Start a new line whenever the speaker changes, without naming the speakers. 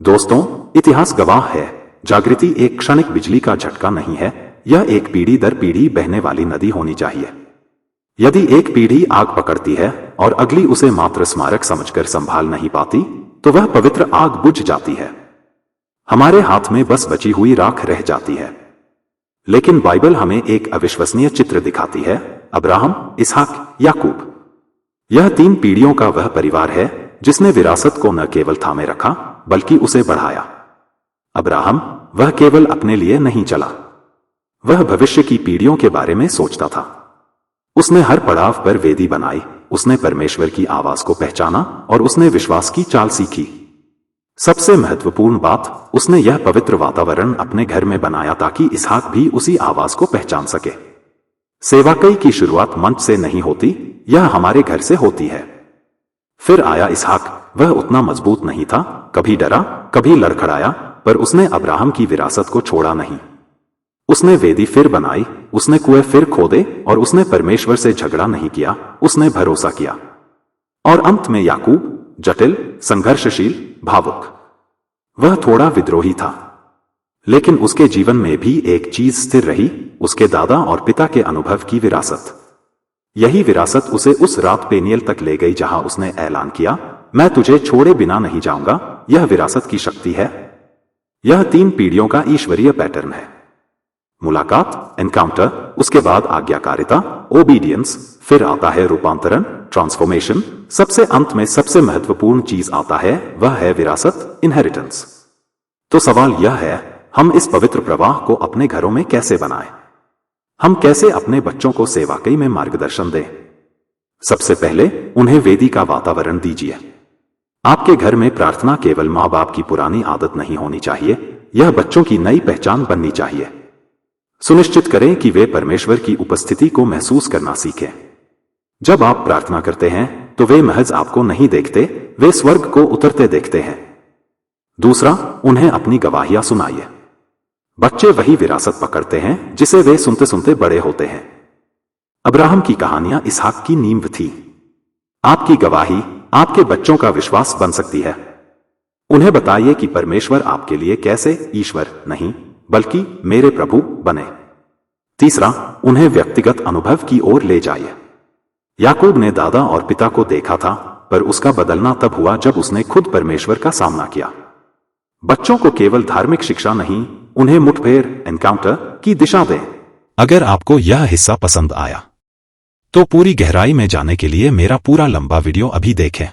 दोस्तों, इतिहास गवाह है, जागृति एक क्षणिक बिजली का झटका नहीं है, यह एक पीढ़ी दर पीढ़ी बहने वाली नदी होनी चाहिए। यदि एक पीढ़ी आग पकड़ती है और अगली उसे मात्र स्मारक समझकर संभाल नहीं पाती, तो वह पवित्र आग बुझ जाती है। हमारे हाथ में बस बची हुई राख रह जाती है। लेकिन बाइबल हमें एक अविश्वसनीय चित्र दिखाती है, अब्राहम, इसहाक, याकूब। यह 3 पीढ़ियों का वह परिवार है जिसने विरासत को न केवल थामे रखा बल्कि उसे बढ़ाया। अब्राहम, वह केवल अपने लिए नहीं चला, वह भविष्य की पीढ़ियों के बारे में सोचता था। उसने हर पड़ाव पर वेदी बनाई, उसने परमेश्वर की आवाज को पहचाना और उसने विश्वास की चाल सीखी। सबसे महत्वपूर्ण बात, उसने यह पवित्र वातावरण अपने घर में बनाया ताकि इसहाक भी उसी आवाज को पहचान सके। सेवाकई की शुरुआत मंच से नहीं होती, यह हमारे घर से होती है। फिर आया इसहाक, वह उतना मजबूत नहीं था, कभी डरा, कभी लड़खड़ाया, पर उसने अब्राहम की विरासत को छोड़ा नहीं। उसने वेदी फिर बनाई, उसने कुएं फिर खोदे और उसने परमेश्वर से झगड़ा नहीं किया, उसने भरोसा किया। और अंत में याकूब, जटिल, संघर्षशील, भावुक। वह थोड़ा विद्रोही था, लेकिन उसके जीवन में भी एक चीज स्थिर रही, उसके दादा और पिता के अनुभव की विरासत। यही विरासत उसे उस रात पेनियल तक ले गई जहां उसने ऐलान किया, मैं तुझे छोड़े बिना नहीं जाऊंगा। यह विरासत की शक्ति है। यह 3 पीढ़ियों का ईश्वरीय पैटर्न है। मुलाकात, एनकाउंटर, उसके बाद आज्ञाकारिता, ओबीडियंस, फिर आता है रूपांतरण, ट्रांसफॉर्मेशन, सबसे अंत में सबसे महत्वपूर्ण चीज आता है, वह है विरासत, इनहेरिटेंस। तो सवाल यह है, हम इस पवित्र प्रवाह को अपने घरों में कैसे बनाएं? हम कैसे अपने बच्चों को सेवाकई में मार्गदर्शन दें? सबसे पहले उन्हें वेदी का वातावरण दीजिए। आपके घर में प्रार्थना केवल माँ बाप की पुरानी आदत नहीं होनी चाहिए, यह बच्चों की नई पहचान बननी चाहिए। सुनिश्चित करें कि वे परमेश्वर की उपस्थिति को महसूस करना सीखें। जब आप प्रार्थना करते हैं तो वे महज आपको नहीं देखते, वे स्वर्ग को उतरते देखते हैं। दूसरा, उन्हें अपनी गवाहियां सुनाइए। बच्चे वही विरासत पकड़ते हैं जिसे वे सुनते सुनते बड़े होते हैं। अब्राहम की कहानियां इसहाक की नींव थी। आपकी गवाही आपके बच्चों का विश्वास बन सकती है। उन्हें बताइए कि परमेश्वर आपके लिए कैसे ईश्वर नहीं बल्कि मेरे प्रभु बने। तीसरा, उन्हें व्यक्तिगत अनुभव की ओर ले जाइए। याकूब ने दादा और पिता को देखा था, पर उसका बदलना तब हुआ जब उसने खुद परमेश्वर का सामना किया। बच्चों को केवल धार्मिक शिक्षा नहीं, उन्हें मुठभेड़, एनकाउंटर की दिशा दें। अगर आपको यह हिस्सा पसंद आया तो पूरी गहराई में जाने के लिए मेरा पूरा लंबा वीडियो अभी देखें।